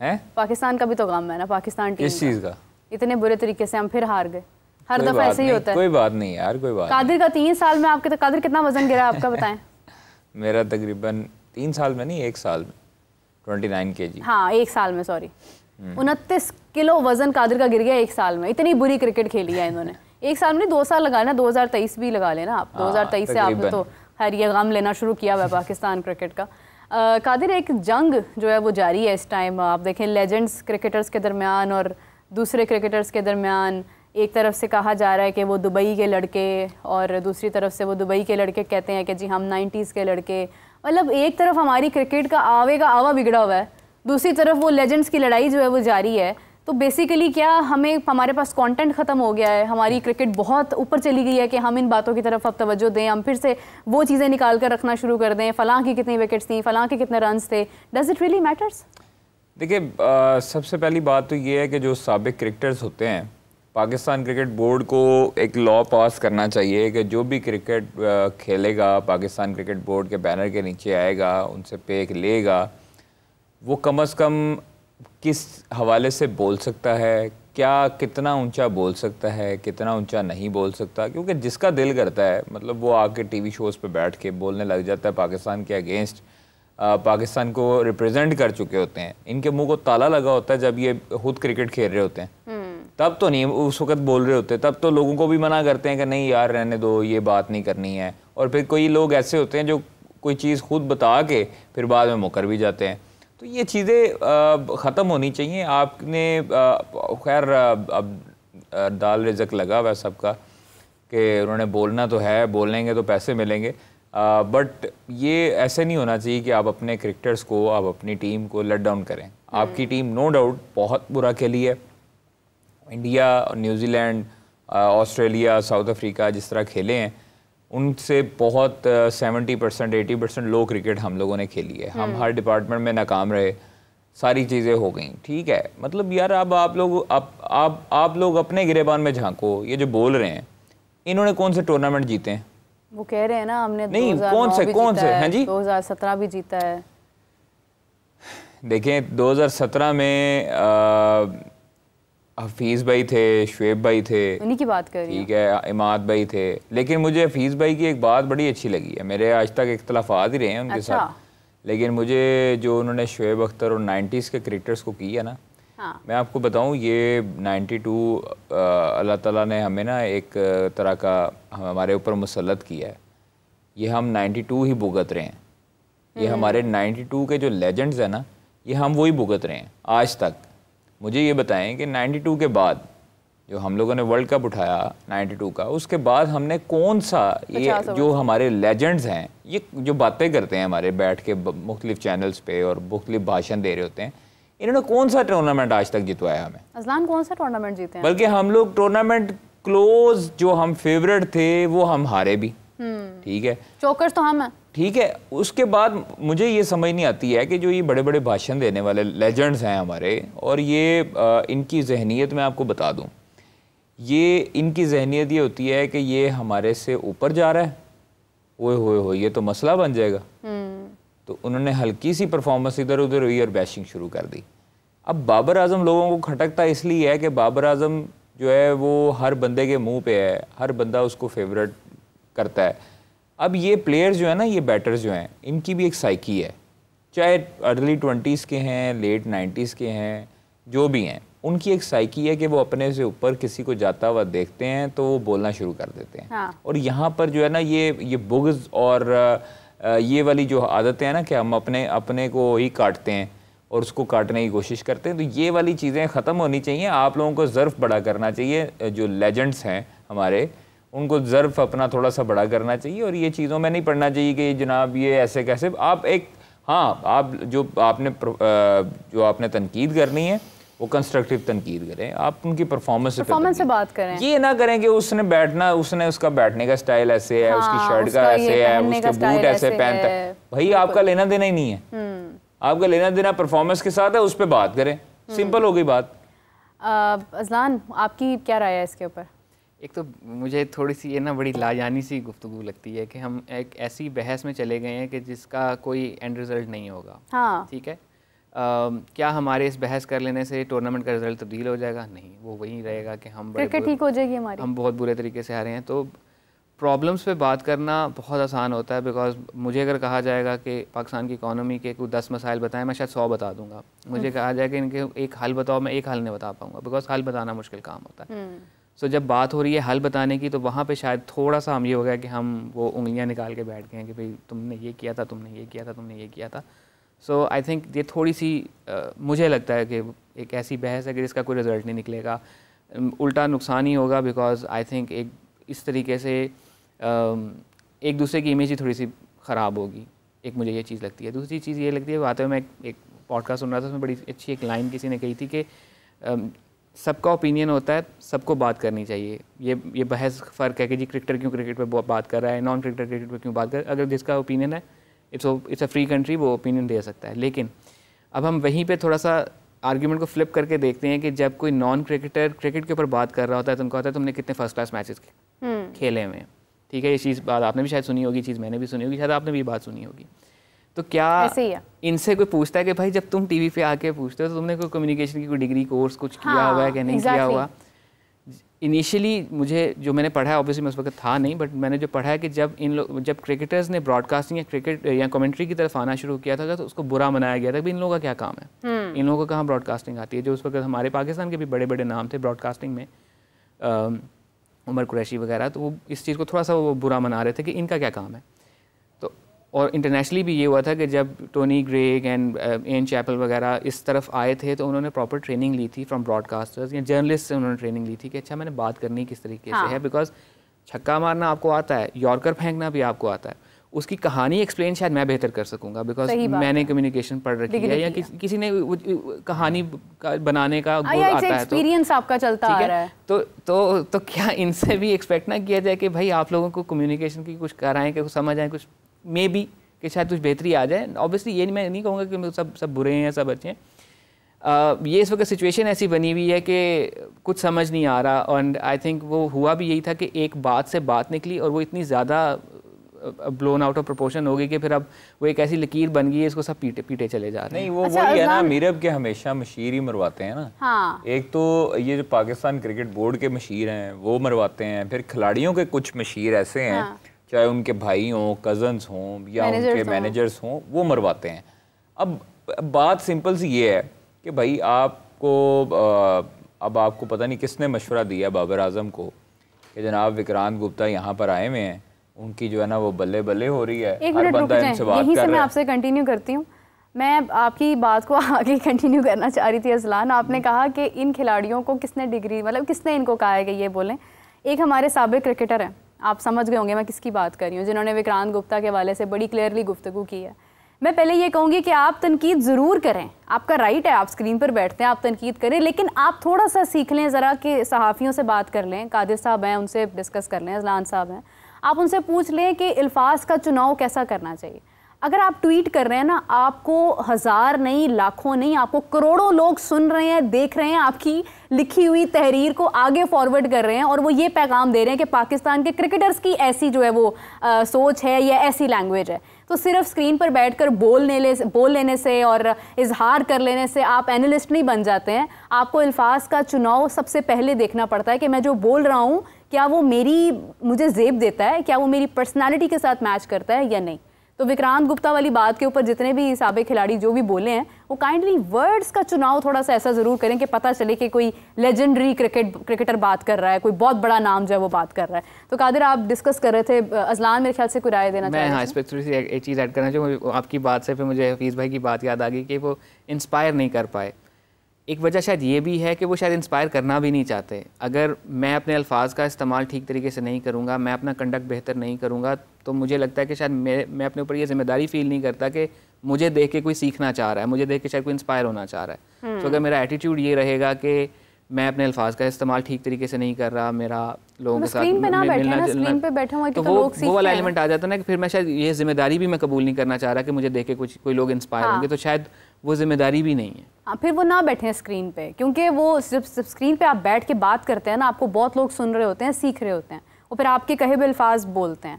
हैं? पाकिस्तान का भी तो गम है ना, पाकिस्तान टीम किस चीज़ का? इतने बुरे तरीके से हम फिर हार गए, हर दफा ऐसे ही होता है। कोई बात नहीं यार, कोई बात कादिर का 3 साल में आपके, तो कादिर कितना वजन गिरा आपका बताएं? मेरा तकरीबन 3 साल में नहीं, 1 साल में 29 kg। हाँ 1 साल में, सॉरी 29 किलो वजन कादिर का गिर गया 1 साल में। इतनी बुरी क्रिकेट खेली है इन्होंने 1 साल में नहीं, 2 साल लगा ना, 2023 भी लगा लेना आप। 2023 से आपने तो खैर ये गम लेना शुरू किया हुआ है पाकिस्तान क्रिकेट का। कादिर, एक जंग जो है वो जारी है इस टाइम। आप देखें लेजेंड्स क्रिकेटर्स के दरमियान और दूसरे क्रिकेटर्स के दरमियान। एक तरफ से कहा जा रहा है कि वो दुबई के लड़के, और दूसरी तरफ से वो दुबई के लड़के कहते हैं कि जी हम 90s के लड़के। मतलब एक तरफ हमारी क्रिकेट का आवा बिगड़ा हुआ है, दूसरी तरफ वो लेजेंड्स की लड़ाई जो है वो जारी है। तो बेसिकली क्या हमारे पास कंटेंट ख़त्म हो गया है, हमारी क्रिकेट बहुत ऊपर चली गई है कि हम इन बातों की तरफ अब तवज्जो दें, हम फिर से वो चीज़ें निकाल कर रखना शुरू कर दें, फ़लाँ की कितनी विकेट्स थी, फ़लाँ के कितने रन्स थे। Does it really matters? देखिए, सबसे पहली बात तो ये है कि जो साबिक क्रिकेटर्स होते हैं, पाकिस्तान क्रिकेट बोर्ड को एक लॉ पास करना चाहिए कि जो भी क्रिकेट खेलेगा पाकिस्तान क्रिकेट बोर्ड के बैनर के नीचे आएगा, उनसे पे लेगा, वो कम से कम किस हवाले से बोल सकता है, क्या कितना ऊंचा बोल सकता है, कितना ऊंचा नहीं बोल सकता। क्योंकि जिसका दिल करता है, मतलब वो आके टीवी शोज़ पे बैठ के बोलने लग जाता है पाकिस्तान के अगेंस्ट। पाकिस्तान को रिप्रेजेंट कर चुके होते हैं, इनके मुंह को ताला लगा होता है जब ये खुद क्रिकेट खेल रहे होते हैं, तब तो नहीं उस वक्त बोल रहे होते, तब तो लोगों को भी मना करते हैं कि नहीं यार रहने दो, ये बात नहीं करनी है। और फिर कोई लोग ऐसे होते हैं जो कोई चीज़ खुद बता के फिर बाद में मुकर भी जाते हैं। तो ये चीज़ें ख़त्म होनी चाहिए। आपने खैर अब दाल रिज़्क लगा हुआ सबका कि उन्होंने बोलना तो है, बोलेंगे तो पैसे मिलेंगे, बट ये ऐसे नहीं होना चाहिए कि आप अपने क्रिकेटर्स को, आप अपनी टीम को लेट डाउन करें। आपकी टीम नो डाउट बहुत बुरा खेली है। India, New Zealand, Australia, south Africa जिस तरह खेले हैं, उनसे बहुत 70% 80% लो क्रिकेट हम लोगों ने खेली है। हम हर डिपार्टमेंट में नाकाम रहे, सारी चीज़ें हो गई। ठीक है, मतलब यार अब आप लोग अपने गिरेबान में झांको। ये जो बोल रहे हैं, इन्होंने कौन से टूर्नामेंट जीते हैं? वो कह रहे हैं ना हमने नहीं, कौन से हैं जी? 2017 भी जीता है। देखें 2017 में हफीज़ भाई थे, शुएब भाई थे, उन्हीं की बात कर रही हूं। ठीक है, इमाद भाई थे। लेकिन मुझे हफीज़ भाई की एक बात बड़ी अच्छी लगी है, मेरे आज तक इख्तलाफात ही रहे हैं उनके साथ, लेकिन मुझे जो उन्होंने शुएब अख्तर और 90s के क्रिकेटर्स को किया ना, हाँ। मैं आपको बताऊं, ये 92 अल्लाह ताला ने हमें ना एक तरह का हमारे ऊपर मुसल्लत किया है। ये हम 92 ही भुगत रहे हैं। ये हमारे 92 के जो लेजेंड्स हैं ना, ये हम वही भुगत रहे हैं आज तक। मुझे ये बताएं कि 92 के बाद जो हम लोगों ने वर्ल्ड कप उठाया 92 का, उसके बाद हमने कौन सा ये जो हमारे लेजेंड्स हैं, ये जो बातें करते हैं हमारे बैठ के मुख्तलिफ चैनल्स पे और मुख्तलिफ भाषण दे रहे होते हैं, इन्होंने कौन सा टूर्नामेंट आज तक जितवाया हमें? अज़लान कौन सा टूर्नामेंट जीते हैं? बल्कि हम लोग टूर्नामेंट क्लोज जो हम फेवरेट थे वो हम हारे भी। ठीक है, चोकर्स तो हम हैं। ठीक है, उसके बाद मुझे ये समझ नहीं आती है कि जो ये बड़े बड़े भाषण देने वाले लेजेंड्स हैं हमारे, और ये इनकी जहनीत मैं आपको बता दूं, ये इनकी जहनीत ये होती है कि ये हमारे से ऊपर जा रहा है, ओए होए हो ये तो मसला बन जाएगा। तो उन्होंने हल्की सी परफॉर्मेंस इधर उधर हुई और बैशिंग शुरू कर दी। अब बाबर आजम लोगों को खटकता इसलिए है कि बाबर आजम जो है वो हर बंदे के मुंह पे है, हर बंदा उसको फेवरेट करता है। अब ये प्लेयर्स जो है ना, ये बैटर्स जो हैं, इनकी भी एक साइकी है, चाहे अर्ली 20s के हैं, लेट 90s के हैं, जो भी हैं, उनकी एक साइकी है कि वो अपने से ऊपर किसी को जाता हुआ देखते हैं तो वो बोलना शुरू कर देते हैं। हाँ। और यहाँ पर जो है ना ये बुग़्ज़ और ये वाली जो आदतें हैं ना कि हम अपने को ही काटते हैं और उसको काटने की कोशिश करते हैं, तो ये वाली चीज़ें ख़त्म होनी चाहिए। आप लोगों को ज़र्फ़ बड़ा करना चाहिए, जो लेजेंड्स हैं हमारे, उनको ज़र्फ़ अपना थोड़ा सा बड़ा करना चाहिए और ये चीज़ों में नहीं पढ़ना चाहिए कि जनाब ये ऐसे कैसे। आप एक आप जो आपने तनकीद करनी है वो कंस्ट्रक्टिव तनकीद करें, आप उनकी परफॉर्मेंस से बात करें। ये ना करें कि उसने उसका बैठने का स्टाइल ऐसे है, उसकी शर्ट का ऐसे है, उसके बूट ऐसे पहनता है। भाई आपका लेना देना ही नहीं है, आपका लेना देना परफॉर्मेंस के साथ है, उस पर बात करें, सिंपल हो गई बात। अज़लान आपकी क्या राय है इसके ऊपर? एक तो मुझे थोड़ी सी ये ना बड़ी लाजानी सी गुफ्तगू लगती है कि हम एक ऐसी बहस में चले गए हैं कि जिसका कोई एंड रिजल्ट नहीं होगा। हाँ। ठीक है, क्या हमारे इस बहस कर लेने से टूर्नामेंट का रिजल्ट तब्दील हो जाएगा? नहीं, वो वही रहेगा कि हम क्रिकेट ठीक हो जाएगी हमारी, हम बहुत बुरे तरीके से हारे हैं। तो प्रॉब्लम्स पे बात करना बहुत आसान होता है, बिकॉज मुझे अगर कहा जाएगा कि पाकिस्तान की इकॉनमी के कोई 10 मसाइल बताएं, मैं शायद 100 बता दूंगा। मुझे कहा जाए कि इनके एक हल बताओ, मैं एक हल नहीं बता पाऊंगा, बिकॉज हल बताना मुश्किल काम होता है। सो जब बात हो रही है हल बताने की, तो वहाँ पे शायद थोड़ा सा हम ये हो गया कि हम वो उंगलियाँ निकाल के बैठ गए हैं कि भाई तुमने ये किया था, तुमने ये किया था, तुमने ये किया था। सो आई थिंक ये थोड़ी सी मुझे लगता है कि एक ऐसी बहस है कि जिसका कोई रिजल्ट नहीं निकलेगा, उल्टा नुकसान ही होगा। बिकॉज आई थिंक एक इस तरीके से एक दूसरे की इमेज ही थोड़ी सी ख़राब होगी। एक मुझे ये चीज़ लगती है। दूसरी चीज़ ये लगती है, आते हुए मैं एक पॉडकास्ट सुन रहा था, उसमें बड़ी अच्छी एक लाइन किसी ने कही थी कि सबका ओपिनियन होता है, सबको बात करनी चाहिए। ये बहस फ़र्क है कि जी क्रिकेटर क्यों क्रिकेट पे बात कर रहा है, नॉन क्रिकेटर क्रिकेट पे क्यों बात कर रहा है। अगर जिसका ओपिनियन है, इट्स अ फ्री कंट्री, वो ओपिनियन दे सकता है। लेकिन अब हम वहीं पे थोड़ा सा आर्ग्यूमेंट को फ्लिप करके देखते हैं कि जब कोई नॉन क्रिकेटर क्रिकेट के ऊपर बात कर रहा होता है तो उनको होता है तुमने कितने फर्स्ट क्लास मैचेस खेले हुए हैं। ठीक है, ये चीज़ बात आपने भी शायद सुनी होगी, चीज़ मैंने भी सुनी होगी, शायद आपने भी बात सुनी होगी। तो क्या इनसे कोई पूछता है कि भाई जब तुम टीवी पे आके पूछते हो तो तुमने कोई कम्युनिकेशन की कोई डिग्री कोर्स कुछ किया हुआ है कि नहीं किया हुआ? इनिशियली मुझे जो मैंने पढ़ा है, ऑब्वियसली मैं उस वक्त था नहीं, बट मैंने जो पढ़ा है कि जब क्रिकेटर्स ने ब्रॉडकास्टिंग या क्रिकेट या कमेंट्री की तरफ आना शुरू किया था तो उसको बुरा मनाया गया था कि इन लोगों का क्या काम है, इन लोगों को कहाँ ब्रॉडकास्टिंग आती है। जो उस वक्त हमारे पाकिस्तान के भी बड़े बड़े नाम थे ब्रॉडकास्टिंग में, उमर कुरैशी वगैरह, तो वो इस चीज़ को थोड़ा सा वो बुरा मना रहे थे कि इनका क्या काम है। तो और इंटरनेशनली भी ये हुआ था कि जब Tony Greig and Ian Chappell वगैरह इस तरफ आए थे तो उन्होंने प्रॉपर ट्रेनिंग ली थी फ्रॉम ब्रॉडकास्टर्स या जर्नलिस्ट से उन्होंने ट्रेनिंग ली थी कि अच्छा मैंने बात करनी किस तरीके से है। बिकॉज छक्का मारना आपको आता है, यॉर्कर फेंकना भी आपको आता है, उसकी कहानी एक्सप्लेन शायद मैं बेहतर कर सकूंगा बिकॉज मैंने कम्युनिकेशन पढ़ रखी है या किसी ने कहानी बनाने का गुण आता है, एक्सपीरियंस आपका चलता आ रहा है। तो क्या इनसे भी एक्सपेक्ट ना किया जाए कि भाई आप लोगों को कम्युनिकेशन की कुछ कराएं, कि कुछ समझ आए, कुछ मे बी कि शायद कुछ बेहतरी आ जाए। ऑब्वियसली ये मैं नहीं कहूँगा कि सब बुरे हैं, सब अच्छे हैं। ये इस वक्त सिचुएशन ऐसी बनी हुई है कि कुछ समझ नहीं आ रहा। और आई थिंक वो हुआ भी यही था कि एक बात से बात निकली और वो इतनी ज़्यादा ब्लोन आउट ऑफ प्रोपोर्शन हो गई कि फिर अब वो एक ऐसी लकीर बन गई है, इसको सब पीटे चले जा रहे हैं। नहीं वो वही है ना, मीरब के हमेशा मशीर ही मरवाते हैं ना। हाँ। एक तो ये जो पाकिस्तान क्रिकेट बोर्ड के मशीर हैं वो मरवाते हैं, फिर खिलाड़ियों के कुछ मशीर ऐसे हैं, चाहे उनके भाई हों, कजन्स हों या उनके मैनेजर्स हों, वो मरवाते हैं। अब बात सिंपल सी ये है कि भाई अब आपको पता नहीं किसने मशवरा दिया बाबर आजम को कि जनाब विक्रांत गुप्ता यहाँ पर आए हुए हैं, उनकी जो है ना वो बल्ले बल्ले हो रही है। एक मिनट रुक जाएं, यहीं से मैं आपसे कंटिन्यू करती हूँ। मैं आपकी बात को आगे कंटिन्यू करना चाह रही थी अजलान। आपने कहा कि इन खिलाड़ियों को किसने डिग्री, मतलब किसने इनको कहा है कि ये बोलें। एक हमारे साबिक क्रिकेटर हैं, आप समझ गए होंगे मैं किसकी बात कर रही हूँ, जिन्होंने विक्रांत गुप्ता के हवाले से बड़ी क्लियरली गुफ्तगू की है। मैं पहले ये कहूँगी कि आप तनकीद ज़रूर करें, आपका राइट है, आप स्क्रीन पर बैठते हैं, आप तनकीद करें, लेकिन आप थोड़ा सा सीख लें ज़रा कि सहाफ़ियों से बात कर लें। कादिर साहब हैं, उनसे डिस्कस कर लें, अजलान साहब हैं, आप उनसे पूछ लें कि अल्फाज का चुनाव कैसा करना चाहिए। अगर आप ट्वीट कर रहे हैं ना, आपको हज़ार नहीं, लाखों नहीं, आपको करोड़ों लोग सुन रहे हैं, देख रहे हैं, आपकी लिखी हुई तहरीर को आगे फॉरवर्ड कर रहे हैं और वो ये पैगाम दे रहे हैं कि पाकिस्तान के क्रिकेटर्स की ऐसी जो है वो सोच है या ऐसी लैंग्वेज है। तो सिर्फ स्क्रीन पर बैठकर बोल लेने से और इजहार कर लेने से आप एनालिस्ट नहीं बन जाते हैं। आपको अल्फाज का चुनाव सबसे पहले देखना पड़ता है कि मैं जो बोल रहा हूँ क्या वो मुझे ज़ेब देता है, क्या वो मेरी पर्सनालिटी के साथ मैच करता है या नहीं। तो विक्रांत गुप्ता वाली बात के ऊपर जितने भी साबिक खिलाड़ी जो भी बोले हैं, वो काइंडली वर्ड्स का चुनाव थोड़ा सा ऐसा ज़रूर करें कि पता चले कि कोई लेजेंडरी क्रिकेटर बात कर रहा है, कोई बहुत बड़ा नाम जो है वो बात कर रहा है। तो कादिर आप डिस्कस कर रहे थे, अजलान मेरे ख्याल से कोई राय देना चाहिए। मैं इस पर थोड़ी सी एक चीज़ ऐड करना चाहूँ। आपकी बात से फिर मुझे हफीज़ भाई की बात याद आ गई कि वो इंस्पायर नहीं कर पाए। एक वजह शायद ये भी है कि वो शायद इंस्पायर करना भी नहीं चाहते। अगर मैं अपने अल्फाज का इस्तेमाल ठीक तरीके से नहीं करूँगा, मैं अपना कंडक्ट बेहतर नहीं करूँगा, तो मुझे लगता है कि शायद मैं अपने ऊपर ये जिम्मेदारी फील नहीं करता कि मुझे देख के कोई सीखना चाह रहा है, मुझे देख के शायद कोई इंस्पायर होना चाह रहा है। तो अगर मेरा एटीट्यूड ये रहेगा कि मैं अपने अल्फाज का इस्तेमाल ठीक तरीके से नहीं कर रहा, मेरा लोगों के साथ मिलना जुलना, तो वो वाला एलिमेंट आ जाता है ना कि फिर मैं शायद ये जिम्मेदारी भी मैं कबूल नहीं करना चाह रहा कि मुझे देख के कोई लोग इंस्पायर होंगे, तो शायद वो जिम्मेदारी भी नहीं है। फिर वो ना बैठे स्क्रीन पे, क्योंकि वो सिर्फ स्क्रीन पे आप बैठ के बात करते हैं ना, आपको बहुत लोग सुन रहे होते हैं, सीख रहे होते हैं, और फिर आपके कहे हुए अल्फाज बोलते हैं।